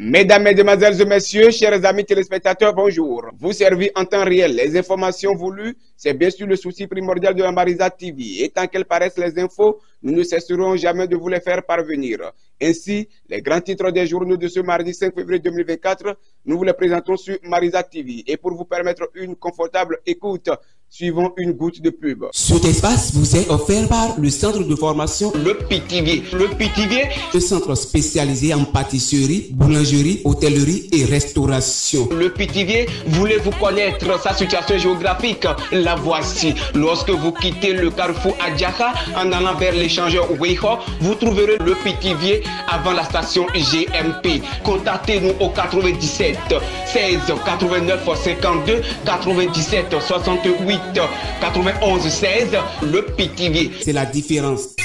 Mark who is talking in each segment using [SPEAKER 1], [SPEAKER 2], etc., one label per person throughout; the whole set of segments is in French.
[SPEAKER 1] Mesdames, Mesdemoiselles et Messieurs, chers amis téléspectateurs, bonjour. Vous servez en temps réel les informations voulues, c'est bien sûr le souci primordial de la Marisa TV. Et tant qu'elles paraissent les infos, nous ne cesserons jamais de vous les faire parvenir. Ainsi, les grands titres des journaux de ce mardi 5 février 2024, nous vous les présentons sur Marisa TV. Et pour vous permettre une confortable écoute, suivons une goutte de pub.
[SPEAKER 2] Cet espace vous est offert par le centre de formation
[SPEAKER 1] Le Pithiviers. Le Pithiviers,
[SPEAKER 2] le centre spécialisé en pâtisserie, boulangerie, hôtellerie et restauration.
[SPEAKER 1] Le Pithiviers, voulez-vous connaître sa situation géographique? La voici. Lorsque vous quittez le carrefour Adjaka en allant vers l'échangeur Weiho, vous trouverez le Pithiviers avant la station GMP. Contactez-nous au 97 16 89 52 97 68 91 16. Le Pithiviers.
[SPEAKER 2] C'est la différence.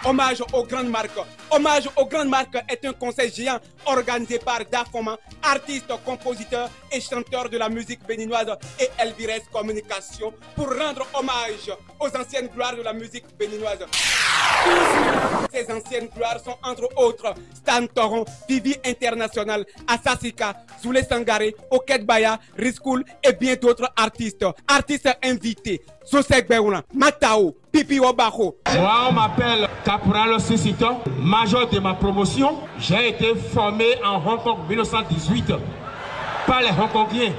[SPEAKER 3] Hommage aux grandes marques. Hommage aux grandes marques est un concert géant organisé par Dafoma, artiste, compositeur et chanteur de la musique béninoise, et Elvires Communication pour rendre hommage aux anciennes gloires de la musique béninoise. Ces anciennes gloires sont entre autres Stan Toron, Vivi International, Asasika, Zoulé Sangaré, Oket Baya, Riskoul et bien d'autres artistes. Artistes invités, Sosek Beouna, Matao, Pipi Obaho.
[SPEAKER 4] Moi, on m'appelle Caporal Sissito, major de ma promotion. J'ai été formé en Hong Kong 1918 par les Hongkongiens.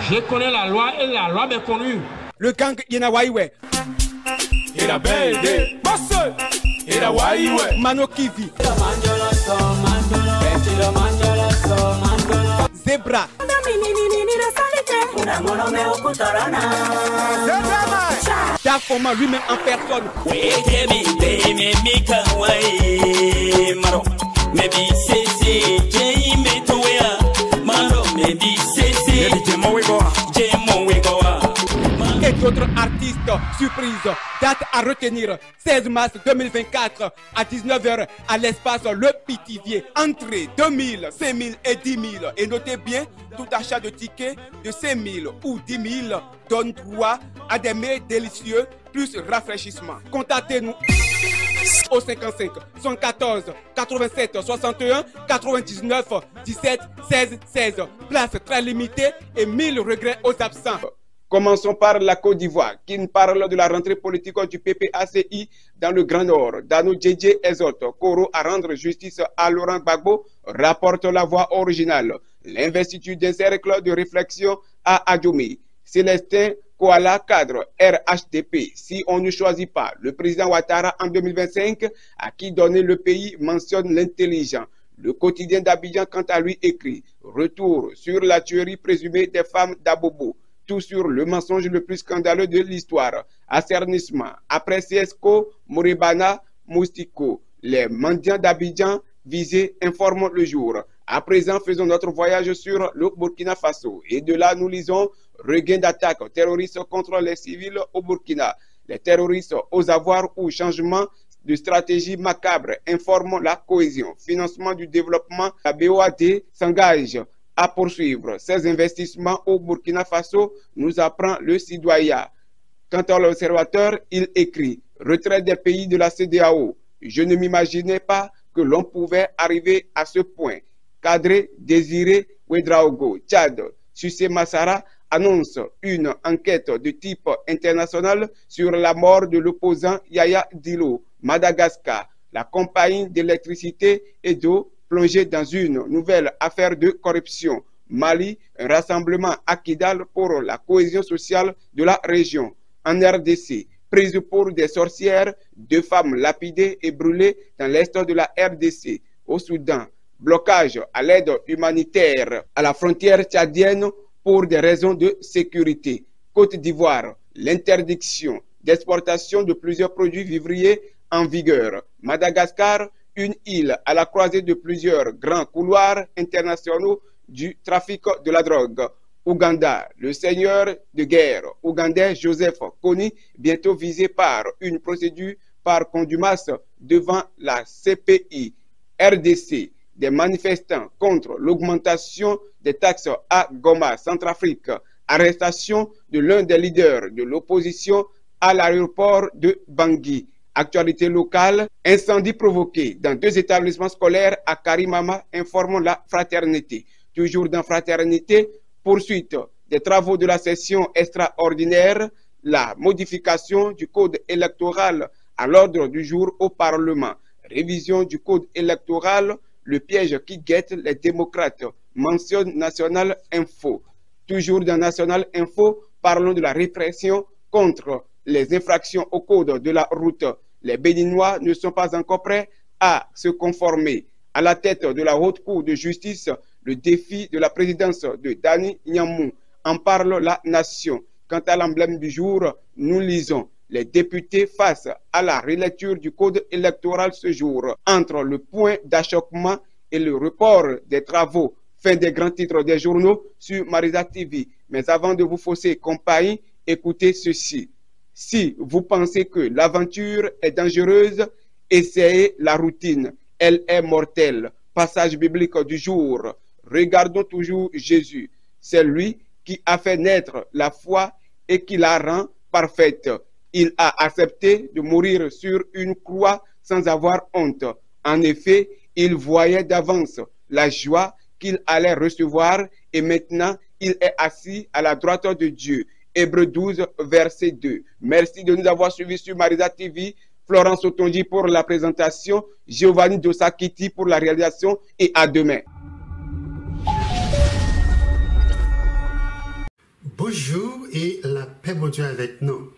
[SPEAKER 4] Je connais la loi et la loi m'est connue.
[SPEAKER 3] Le gang Yenawaiwe. Mano Kivi. Zebra. Dafoma lui-même en personne. Et d'autres artistes, surprise, date à retenir, 16 mars 2024 à 19 h à l'espace Le Pithiviers. Entrée 2000, 5000 et 10 000. Et notez bien, tout achat de tickets de 5 000 ou 10 000 donne droit à des mets délicieux plus rafraîchissement. Contactez-nous au 55 114 87 61 99 17 16 16. Place très limitée et 1000 regrets aux absents.
[SPEAKER 1] Commençons par la Côte d'Ivoire, qui nous parle de la rentrée politique du PPACI dans le Grand Nord. Dano Djedje exhorte Koro à rendre justice à Laurent Gbagbo, rapporte la voix originale. L'investiture d'un cercle de réflexion à Adjomi. Célestin Koala cadre RHDP. Si on ne choisit pas le président Ouattara en 2025, à qui donner le pays mentionne l'intelligent. Le quotidien d'Abidjan, quant à lui, écrit « Retour sur la tuerie présumée des femmes d'Abobo ». Tout sur le mensonge le plus scandaleux de l'histoire. Assernissement. Après CSCO, Moribana, Moustico. Les mendiants d'Abidjan visés informent le jour. À présent, faisons notre voyage sur le Burkina Faso. Et de là, nous lisons regain d'attaque terroristes contre les civils au Burkina. Les terroristes aux avoirs ou changement de stratégie macabre informent la cohésion. Financement du développement. La BOAD s'engage à poursuivre ses investissements au Burkina Faso, nous apprend le citoyen. Quant à l'observateur, il écrit « Retrait des pays de la CEDEAO. Je ne m'imaginais pas que l'on pouvait arriver à ce point. Cadré Désiré Ouedraogo, Tchad, Sucé Massara annonce une enquête de type international sur la mort de l'opposant Yaya Dilo. Madagascar, la compagnie d'électricité et d'eau plongé dans une nouvelle affaire de corruption. Mali, un rassemblement à Kidal pour la cohésion sociale de la région. En RDC, prise pour des sorcières, 2 femmes lapidées et brûlées dans l'est de la RDC. Au Soudan, blocage à l'aide humanitaire à la frontière tchadienne pour des raisons de sécurité. Côte d'Ivoire, l'interdiction d'exportation de plusieurs produits vivriers en vigueur. Madagascar, une île à la croisée de plusieurs grands couloirs internationaux du trafic de la drogue. Ouganda, le seigneur de guerre ougandais Joseph Kony, bientôt visé par une procédure par contumace devant la CPI. RDC, des manifestants contre l'augmentation des taxes à Goma, Centrafrique. arrestation de l'un des leaders de l'opposition à l'aéroport de Bangui. Actualité locale, incendie provoqué dans 2 établissements scolaires à Karimama, informons la fraternité. Toujours dans fraternité, poursuite des travaux de la session extraordinaire, la modification du code électoral à l'ordre du jour au Parlement. Révision du code électoral, le piège qui guette les démocrates, mentionne National Info. Toujours dans National Info, parlons de la répression contre les infractions au code de la route. Les Béninois ne sont pas encore prêts à se conformer. À la tête de la Haute Cour de justice, le défi de la présidence de Dani Nyamou. En parle la nation. Quant à l'emblème du jour, nous lisons les députés face à la relecture du code électoral ce jour. Entre le point d'achoppement et le report des travaux, fin des grands titres des journaux sur Marisa TV. Mais avant de vous fausser compagnie, écoutez ceci. Si vous pensez que l'aventure est dangereuse, essayez la routine. Elle est mortelle. Passage biblique du jour. Regardons toujours Jésus. C'est lui qui a fait naître la foi et qui la rend parfaite. Il a accepté de mourir sur une croix sans avoir honte. En effet, il voyait d'avance la joie qu'il allait recevoir et maintenant il est assis à la droite de Dieu. Hébreux 12, verset 2. Merci de nous avoir suivis sur Marisa TV. Florence Otonji pour la présentation, Giovanni Dosakiti pour la réalisation et à demain.
[SPEAKER 5] Bonjour et la paix de Dieu avec nous.